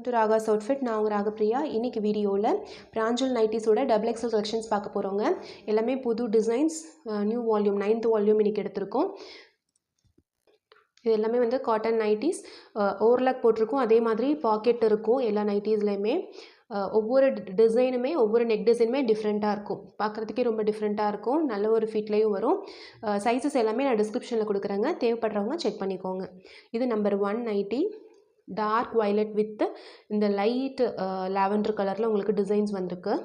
To Raga's outfit. நான் உங்கள் ராகப்பிரியா. இன்றைக்கி வீடியோவில் பிராஞ்சல் நைட்டிஸோட டபுள் எக்ஸல் கலெக்ஷன்ஸ் பார்க்க போகிறோங்க. எல்லாமே புது designs, new volume 9th volume இன்றைக்கி எடுத்திருக்கோம். இது எல்லாமே வந்து காட்டன் நைட்டிஸ், ஓவர்லாக் போட்டிருக்கும். அதே மாதிரி பாக்கெட் இருக்கும் எல்லா நைட்டிஸ்லையுமே. ஒவ்வொரு டிசைனுமே, ஒவ்வொரு நெக் டிசைனுமே டிஃப்ரெண்ட்டாக இருக்கும். பார்க்குறதுக்கே ரொம்ப டிஃப்ரெண்ட்டாக இருக்கும். நல்ல ஒரு ஃபிட்லேயும் வரும். சைஸஸ் எல்லாமே நான் டிஸ்கிரிப்ஷனில் கொடுக்குறேங்க, தேவைப்படுறவங்க செக் பண்ணிக்கோங்க. இது number 1 nighty, dark violet with இந்த லைட் லாவெண்டர் கலரில் உங்களுக்கு டிசைன்ஸ் வந்திருக்கு.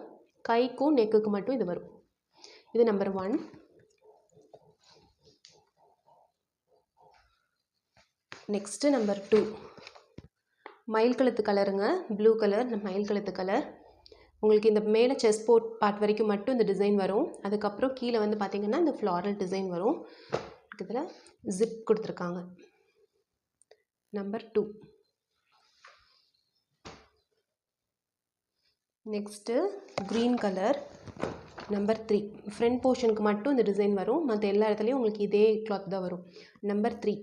கைக்கும் நெக்குக்கு மட்டும் இது வரும். இது நம்பர் 1. நெக்ஸ்ட்டு நம்பர் 2 மயில் கழுத்து கலருங்க, ப்ளூ கலர், மயில் கழுத்து கலர். உங்களுக்கு இந்த மேலே செஸ்ட் பார்ட் வரைக்கும் மட்டும் இந்த டிசைன் வரும். அதுக்கப்புறம் கீழே வந்து பார்த்திங்கன்னா இந்த ஃப்ளாரல் டிசைன் வரும். இதில் ஜிப் கொடுத்துருக்காங்க. Number 2. Next green colour, number 3. Front போர்ஷனுக்கு மட்டும் இந்த டிசைன் வரும். மற்ற எல்லா இடத்துலையும் உங்களுக்கு இதே கிளாத் தான் வரும். நம்பர் 3.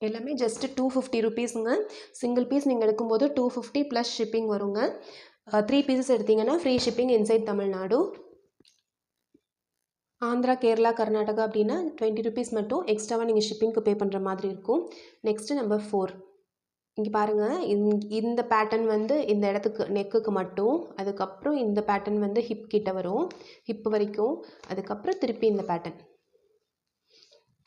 எல்லாமே ஜஸ்ட்டு 250 ருபீஸுங்க. சிங்கிள் பீஸ் நீங்கள் எடுக்கும்போது 250 ப்ளஸ் ஷிப்பிங் வருங்க. 3 பீசஸ் எடுத்திங்கன்னா free shipping inside Tamil Nadu. Andhra, Kerala, Karnataka அப்படின்னா 20 ருபீஸ் மட்டும் எக்ஸ்ட்ராவாக நீங்கள் ஷிப்பிங்க்கு பே பண்ணுற மாதிரி இருக்கும். Next number 4. இங்கே பாருங்கள், இந்த பேட்டர்ன் வந்து இந்த இடத்துக்கு நெக்குக்கு மட்டும். அதுக்கப்புறம் இந்த பேட்டர்ன் வந்து ஹிப் கிட்ட வரும், ஹிப் வரைக்கும். அதுக்கப்புறம் திருப்பி இந்த பேட்டர்ன்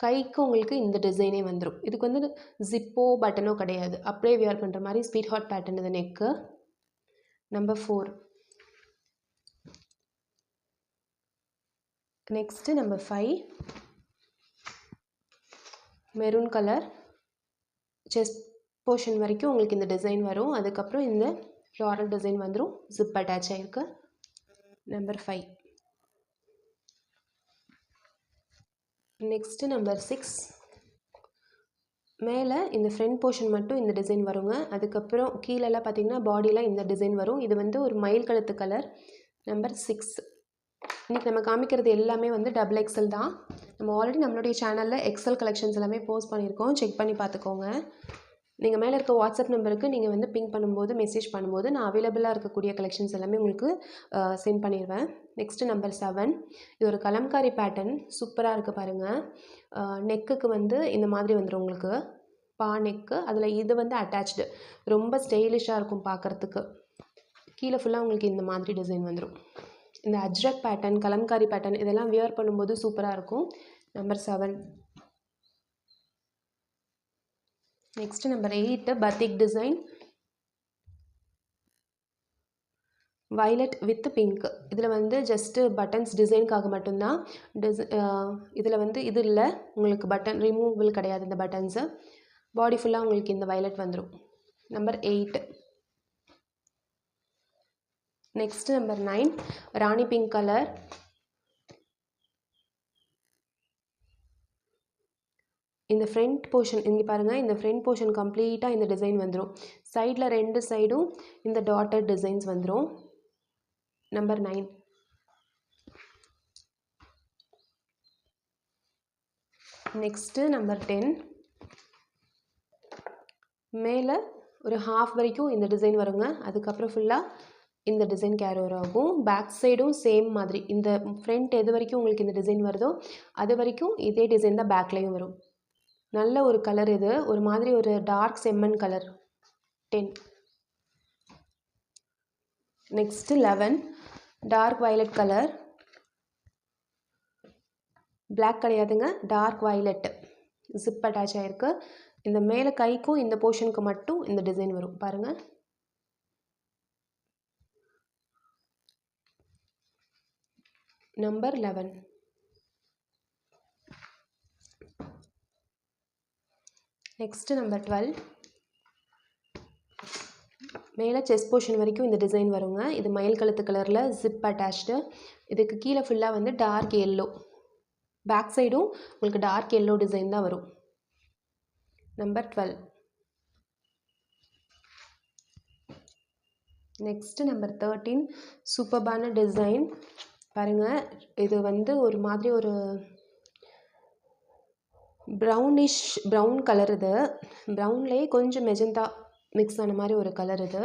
கைக்கு உங்களுக்கு இந்த டிசைனே வந்துடும். இதுக்கு வந்து ஜிப்போ பட்டனோ கிடையாது, அப்படியே வியர் பண்ணுற மாதிரி ஸ்வீட் ஹாட் பேட்டர்ன் இது neck. Number 4. Next number 5 maroon colour. Chest portion வரைக்கும் உங்களுக்கு இந்த டிசைன் வரும். அதுக்கப்புறம் இந்த ஃப்ளாரல் டிசைன் வந்துடும், ஜிப் அட்டாச் ஆகிருக்கு. நம்பர் 5. Next number 6. மேலே இந்த ஃப்ரண்ட் போர்ஷன் மட்டும் இந்த டிசைன் வருங்க. அதுக்கப்புறம் கீழெல்லாம் பார்த்திங்கன்னா பாடியில் இந்த டிசைன் வரும். இது வந்து ஒரு மயில் கழுத்து கலர். நம்பர் 6. இன்றைக்கி நம்ம காமிக்கிறது எல்லாமே வந்து டபுள் எக்ஸல் தான். நம்ம ஆல்ரெடி நம்மளுடைய சேனலில் எக்ஸல் கலெக்ஷன்ஸ் எல்லாமே போஸ்ட் பண்ணியிருக்கோம், செக் பண்ணி பார்த்துக்கோங்க. நீங்கள் மேலே இருக்க வாட்ஸ்அப் நம்பருக்கு நீங்கள் வந்து பிங்க் பண்ணும்போது, மெசேஜ் பண்ணும்போது நான் அவைலபிளாக இருக்கக்கூடிய கலெக்ஷன்ஸ் எல்லாமே உங்களுக்கு சென்ட் பண்ணிடுவேன். Next number 7. இது ஒரு கலம்காரி பேட்டர்ன், சூப்பராக இருக்குது பாருங்கள். நெக்குக்கு வந்து இந்த மாதிரி வந்துடும் உங்களுக்கு, பா நெக்கு. அதில் இது வந்து அட்டாச்டு, ரொம்ப ஸ்டைலிஷாக இருக்கும் பார்க்குறதுக்கு. கீழே ஃபுல்லாக உங்களுக்கு இந்த மாதிரி டிசைன் வந்துடும். இந்த அஜ்ரக் பேட்டர்ன், கலம்காரி பேட்டர்ன் இதெல்லாம் வியர் பண்ணும்போது சூப்பராக இருக்கும். Number 7. Next number 8 பத்திக் design, violet with pink. இதில் வந்து ஜஸ்ட்டு பட்டன்ஸ் டிசைனுக்காக மட்டும்தான். இதில் வந்து இது இல்லை, உங்களுக்கு பட்டன் ரிமூவபிள் கிடையாது இந்த பட்டன்ஸு. பாடி ஃபுல்லாக உங்களுக்கு இந்த வயலட் வந்துடும். நம்பர் 8. நெக்ஸ்ட் நம்பர் 9 ராணி பிங்க் கலர். இந்த ஃப்ரண்ட் போர்ஷன் இங்கே பாருங்கள், இந்த ஃப்ரண்ட் போர்ஷன் கம்ப்ளீட்டாக இந்த டிசைன் வந்துடும். சைடில் 2 சைடும் இந்த டாட்டட் டிசைன்ஸ் வந்துடும். நம்பர் 9. Next number 10. மேலே ஒரு ஹாஃப் வரைக்கும் இந்த டிசைன் வருங்க. அதுக்கப்புறம் ஃபுல்லாக இந்த டிசைன் கேரி ஓவர் ஆகும். பேக் சைடும் சேம் மாதிரி, இந்த ஃப்ரண்ட் எது வரைக்கும் உங்களுக்கு இந்த டிசைன் வருதோ அது வரைக்கும் இதே டிசைன் தான் பேக்லேயும் வரும். நல்ல ஒரு கலர் இது, ஒரு மாதிரி ஒரு டார்க் செம்மன் colour. 10. Next 11 dark violet colour. Black கிடையாதுங்க, டார்க் வயலட். ஜிப் அட்டாச் ஆகிருக்கு. இந்த மேலே கைக்கும் இந்த போர்ஷனுக்கு மட்டும் இந்த டிசைன் வரும் பாருங்கள். நம்பர் 11. Next number 12. மேலே செஸ்ட் போர்ஷன் வரைக்கும் இந்த டிசைன் வருங்க. இது மயில் கழுத்து கலரில் ஜிப் அட்டாச்டு. இதுக்கு கீழே ஃபுல்லாக வந்து டார்க் எல்லோ, பேக் சைடும் உங்களுக்கு டார்க் எல்லோ டிசைன் தான் வரும். நம்பர் 12. நெக்ஸ்ட்டு நம்பர் 13 சூப்பர்பான டிசைன் பாருங்கள். இது வந்து ஒரு மாதிரி ஒரு ப்ரௌன் கலர். இது ப்ரௌன்லேயே கொஞ்சம் மெஜந்தா மிக்ஸ் ஆன மாதிரி ஒரு கலர் இது.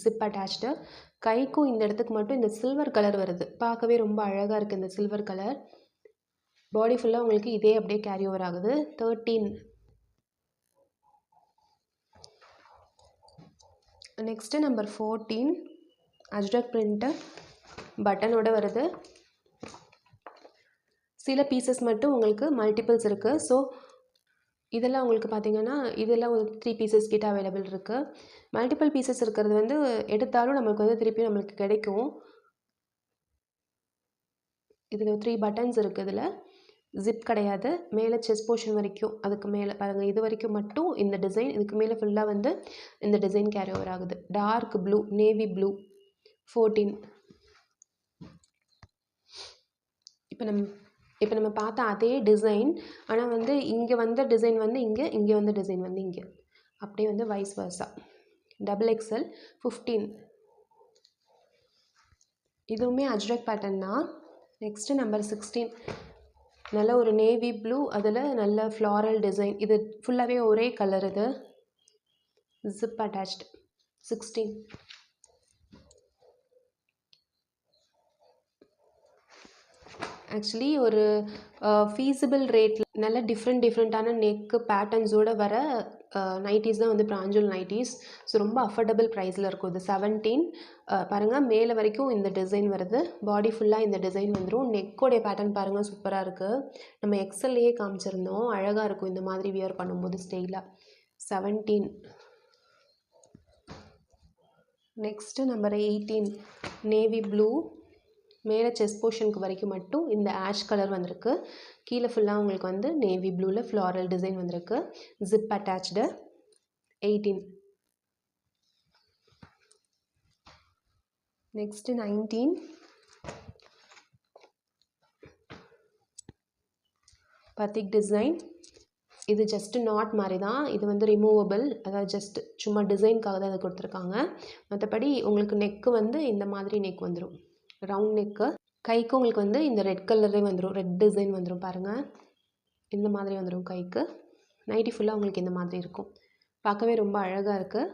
Zip attached. கைக்கும் இந்த இடத்துக்கு மட்டும் இந்த சில்வர் கலர் வருது. பார்க்கவே ரொம்ப அழகாக இருக்குது இந்த சில்வர் கலர். பாடி ஃபுல்லாக உங்களுக்கு இதே அப்படியே கேரி ஓவர் ஆகுது. 13. நெக்ஸ்ட்டு நம்பர் 14 அஜ்ரக் பிரிண்ட்டு பட்டனோட வருது. சில பீசஸ் மட்டும் உங்களுக்கு மல்டிபிள்ஸ் இருக்குது. ஸோ இதெல்லாம் உங்களுக்கு பார்த்தீங்கன்னா இதெல்லாம் ஒரு 3 பீசஸ் கிட்ட அவைலபிள் இருக்குது. மல்டிபிள் பீசஸ் இருக்கிறது வந்து எடுத்தாலும் நமக்கு வந்து திருப்பி நம்மளுக்கு கிடைக்கும். இதில் 3 பட்டன்ஸ் இருக்குது. இதில் ஜிப் கிடையாது. மேலே செஸ்ட் போர்ஷன் வரைக்கும், அதுக்கு மேலே பாருங்கள், இது வரைக்கும் மட்டும் இந்த டிசைன். இதுக்கு மேலே ஃபுல்லாக வந்து இந்த டிசைன் கேரி ஓவர் ஆகுது. Dark blue, navy blue. 14. இப்போ நம்ம பார்த்த அதே டிசைன், ஆனால் வந்து இங்கே வந்த டிசைன் வந்து இங்கே வந்த டிசைன் வந்து இங்கே, அப்படியே வந்து வைஸ் வர்ஸா. XXL 15. இதுவுமே அஜ்ரக் பேட்டர்ன் தான். நெக்ஸ்ட்டு நம்பர் 16 நல்ல ஒரு நேவி ப்ளூ, அதில் நல்ல ஃப்ளாரல் டிசைன். இது ஃபுல்லாகவே ஒரே கலர். இது ஜிப் அட்டாச்டு. 16. ஆக்சுவலி ஒரு ஃபீஸிபிள் ரேட்டில் நல்ல டிஃப்ரெண்ட்டான நெக்கு பேட்டர்ன்ஸோடு வர நைட்டிஸ் தான் வந்து பிராஞ்சூல் நைட்டிஸ். ஸோ ரொம்ப அஃபோர்டபுள் ப்ரைஸில் இருக்கும். இது 17. பாருங்கள், மேலே வரைக்கும் இந்த டிசைன் வருது. பாடி ஃபுல்லாக இந்த டிசைன் வந்துடும். நெக்கோடைய பேட்டர்ன் பாருங்கள், சூப்பராக இருக்குது. நம்ம எக்ஸல்லையே காமிச்சிருந்தோம். அழகாக இருக்கும் இந்த மாதிரி வியர் பண்ணும்போது ஸ்டைலாக. 17. Next number 18 navy blue. மேலே செஸ்ட் போர்ஷனுக்கு வரைக்கும் மட்டும் இந்த ஆஷ் கலர் வந்திருக்கு. கீழே ஃபுல்லாக உங்களுக்கு வந்து நேவி ப்ளூவில் ஃப்ளாரல் டிசைன் வந்திருக்கு. Zip attached. 18. Next 19 பத்திக் design. இது ஜஸ்ட்டு நாட் மாதிரி தான். இது வந்து ரிமூவபிள், அதாவது ஜஸ்ட் சும்மா டிசைனுக்காக தான் அதை கொடுத்துருக்காங்க. மற்றபடி உங்களுக்கு நெக்கு வந்து இந்த மாதிரி நெக் வந்துடும், ரவுண்ட் நெக்கு. கைக்கு உங்களுக்கு வந்து இந்த ரெட் கலரே வந்துடும், ரெட் டிசைன் வந்துடும் பாருங்கள். இந்த மாதிரி வந்துடும் கைக்கு. நைட்டி ஃபுல்லாக உங்களுக்கு இந்த மாதிரி இருக்கும். பார்க்கவே ரொம்ப அழகாக இருக்குது.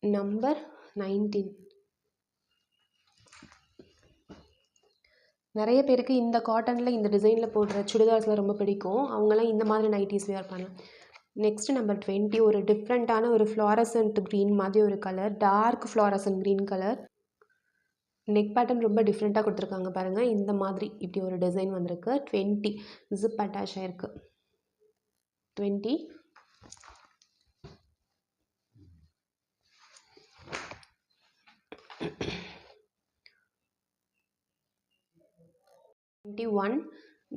நம்பர் 19 நிறைய பேருக்கு இந்த காட்டனில் இந்த டிசைனில் போடுற சுடிதார்ஸ்லாம் ரொம்ப பிடிக்கும். அவங்களாம் இந்த மாதிரி நைட்டிஸ் வியர் பண்ணலாம். நெக்ஸ்ட்டு நம்பர் 20 ஒரு டிஃப்ரெண்ட்டான ஒரு ஃப்ளாரசன்ட் க்ரீன் மாதிரி ஒரு colour, dark fluorescent green colour. Neck pattern ரொம்ப டிஃப்ரெண்ட்டாக கொடுத்துருக்காங்க பாருங்கள். இந்த மாதிரி இப்படி ஒரு டிசைன் வந்திருக்கு. 20 ஜிப் அட்டாச் ஆகிருக்கு. 20.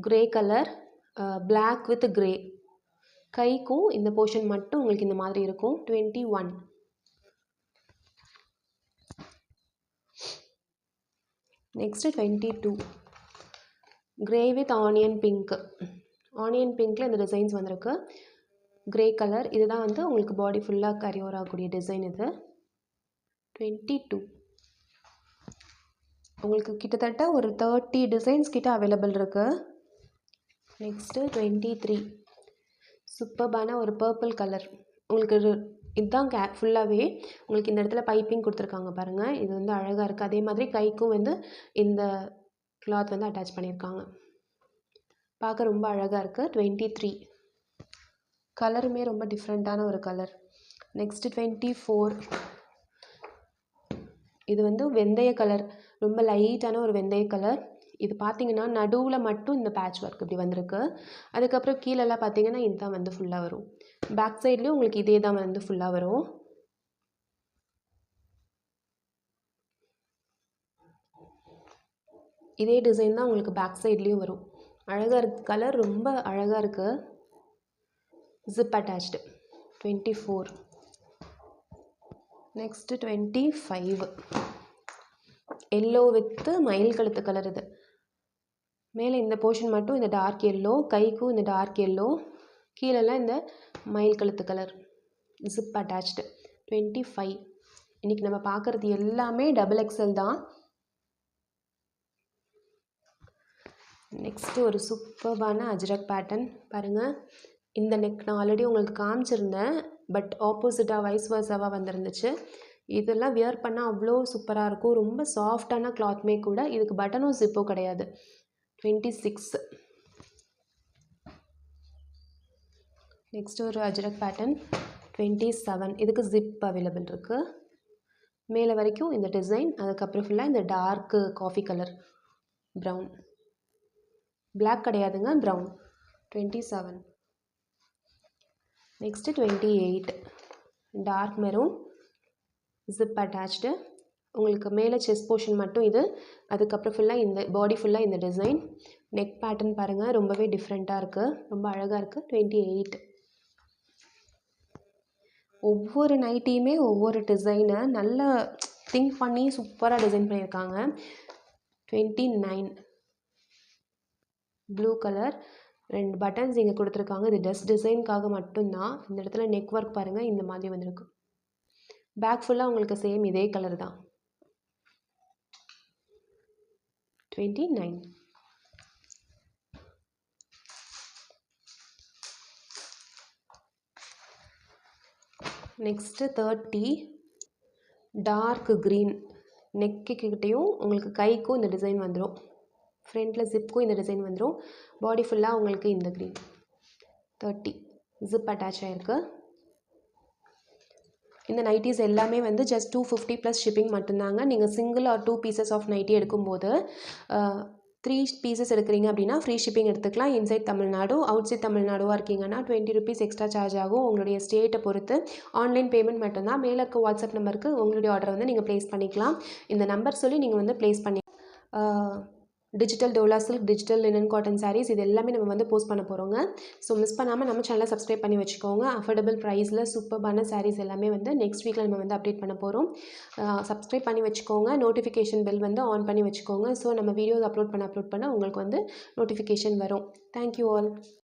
Grey colour, black with grey. கைக்கும் இந்த போர்ஷன் மட்டும் உங்களுக்கு இந்த மாதிரி இருக்கும். 21. Next 22 grey with onion pink. Onion பிங்க்கில் இந்த டிசைன்ஸ் வந்திருக்கு. கிரே கலர், இதுதான் வந்து உங்களுக்கு பாடி ஃபுல்லாக கேரி ஓவர் ஆகக்கூடிய டிசைன் இது. 22 உங்களுக்கு கிட்டத்தட்ட ஒரு 30 டிசைன்ஸ் கிட்ட அவைலபிள் இருக்குது. நெக்ஸ்ட்டு 23 சூப்பர்பான ஒரு பர்பிள் கலர். உங்களுக்கு இதுதான் ஃபுல்லாகவே உங்களுக்கு இந்த இடத்துல பைப்பிங் கொடுத்துருக்காங்க பாருங்கள். இது வந்து அழகாக இருக்குது. அதே மாதிரி கைக்கும் வந்து இந்த கிளாத் வந்து அட்டாச் பண்ணியிருக்காங்க. பார்க்க ரொம்ப அழகாக இருக்குது. 23 கலருமே ரொம்ப டிஃப்ரெண்ட்டான ஒரு கலர். நெக்ஸ்ட்டு 24 இது வந்து வெந்தய கலர், ரொம்ப லைட்டான ஒரு வெந்தய கலர். இது பார்த்தீங்கன்னா நடுவில் மட்டும் இந்த பேட்ச் ஒர்க் இப்படி வந்திருக்கு. அதுக்கப்புறம் கீழெல்லாம் பார்த்தீங்கன்னா இதுதான் வந்து ஃபுல்லாக வரும். பேக் சைட்லேயும் உங்களுக்கு இதே தான் வந்து ஃபுல்லாக வரும். இதே டிசைன் தான் உங்களுக்கு பேக் சைட்லேயும் வரும். அழகாக இருக்குது. கலர் ரொம்ப அழகாக இருக்குது. Zip attached. 24. Next 25 yellow with மயில் கழுத்து கலர். இது மேலே இந்த போர்ஷன் மட்டும் இந்த டார்க் எல்லோ, கைக்கும் இந்த டார்க் எல்லோ, கீழெல்லாம் இந்த மயில் கழுத்து கலர். Zip attached. 25. இன்றைக்கி நம்ம பார்க்குறது எல்லாமே XXL தான். நெக்ஸ்ட்டு ஒரு சூப்பர்பான அஜ்ரக் பேட்டர்ன் பாருங்கள். இந்த நெக் நான் ஆல்ரெடி உங்களுக்கு காமிச்சிருந்தேன். பட் ஆப்போசிட்டாக வைஸ் வர்ஸாவாக வந்துருந்துச்சு. இதெல்லாம் வியர் பண்ணால் அவ்வளோ சூப்பராக இருக்கும். ரொம்ப சாஃப்டான கிளாத்மே கூட. இதுக்கு பட்டனும் ஜிப்பும் கிடையாது. 26. நெக்ஸ்ட் ஒரு அஜ்ரக் பேட்டர்ன் 27. இதுக்கு ஜிப் அவைலபிள் இருக்குது. மேலே வரைக்கும் இந்த டிசைன், அதுக்கப்புறம் ஃபுல்லாக இந்த dark coffee colour brown, black கிடையாதுங்க, brown. 27. Next 28. Dark maroon, zip attached. உங்களுக்கு மேலே செஸ்ட் போர்ஷன் மட்டும் இது, அதுக்கப்புறம் ஃபுல்லாக இந்த பாடி ஃபுல்லாக இந்த டிசைன். நெக் பேட்டர்ன் பாருங்கள், ரொம்பவே டிஃப்ரெண்ட்டாக இருக்குது, ரொம்ப அழகாக இருக்குது. 28. ஒவ்வொரு நைட்டியுமே ஒவ்வொரு டிசைனை நல்லா திங்க் பண்ணி சூப்பராக டிசைன் பண்ணியிருக்காங்க. 29. ப்ளூ கலர், 2 பட்டன்ஸ் இங்கே கொடுத்துருக்காங்க. இது டஸ்ட் டிசைனுக்காக மட்டும்தான். இந்த இடத்துல நெக் ஒர்க் பாருங்கள், இந்த மாதிரி வந்திருக்கு. பேக் ஃபுல்லாக உங்களுக்கு சேம் இதே கலர் தான். 29. நெக்ஸ்ட்டு 30. டார்க் க்ரீன், நெக்கு கிட்டேயும் உங்களுக்கு கைக்கும் இந்த டிசைன் வந்துடும். ஃப்ரண்ட்டில் ஜிப்புக்கும் இந்த டிசைன் வந்துடும். பாடி ஃபுல்லாக உங்களுக்கு இந்த க்ரீன். 30. ஜிப் அட்டாச் ஆகிருக்கு. இந்த நைட்டிஸ் எல்லாமே வந்து ஜஸ்ட் 250 ப்ளஸ் ஷிப்பிங் மட்டும்தாங்க. நீங்கள் single or 2 pieces of nighty எடுக்கும்போது 3 பீசஸ் எடுக்கிறீங்க அப்படின்னா ஃப்ரீ ஷிப்பிங் எடுத்துக்கலாம். இன்சைட் தமிழ்நாடு, அவுட் சைட் தமிழ்நாடுவாக இருக்கீங்கன்னா 20 ருபீஸ் எக்ஸ்ட்ரா சார்ஜ் ஆகும். உங்களுடைய ஸ்டேட்டை பொறுத்து ஆன்லைன் பேமெண்ட் மட்டும்தான். மேலே இருக்க வாட்ஸ்அப் நம்பருக்கு உங்களுடைய ஆர்டரை வந்து நீங்கள் ப்ளேஸ் பண்ணிக்கலாம். இந்த நம்பர் சொல்லி நீங்கள் வந்து ப்ளேஸ் பண்ணி digital dola silk, digital linen cotton sarees, இது எல்லாமே நம்ம வந்து போஸ்ட் பண்ண போகிறோங்க. ஸோ மிஸ் பண்ணாமல் நம்ம சேனலை சப்ஸ்கிரைப் பண்ணி வச்சுக்கோங்க. அஃபோர்டபுள் ப்ரைஸில் சூப்பர்பான சாரீஸ் எல்லாமே வந்து நெக்ஸ்ட் வீக்கில் நம்ம வந்து அப்டேட் பண்ண போகிறோம். சப்ஸ்கிரைப் பண்ணி வச்சுக்கோங்க. நோட்டிஃபிகேஷன் பெல் வந்து ஆன் பண்ணி வச்சுக்கோங்க. ஸோ நம்ம வீடியோஸ் அப்லோட் பண்ண உங்களுக்கு வந்து நோட்டிஃபிகேஷன் வரும். Thank you all.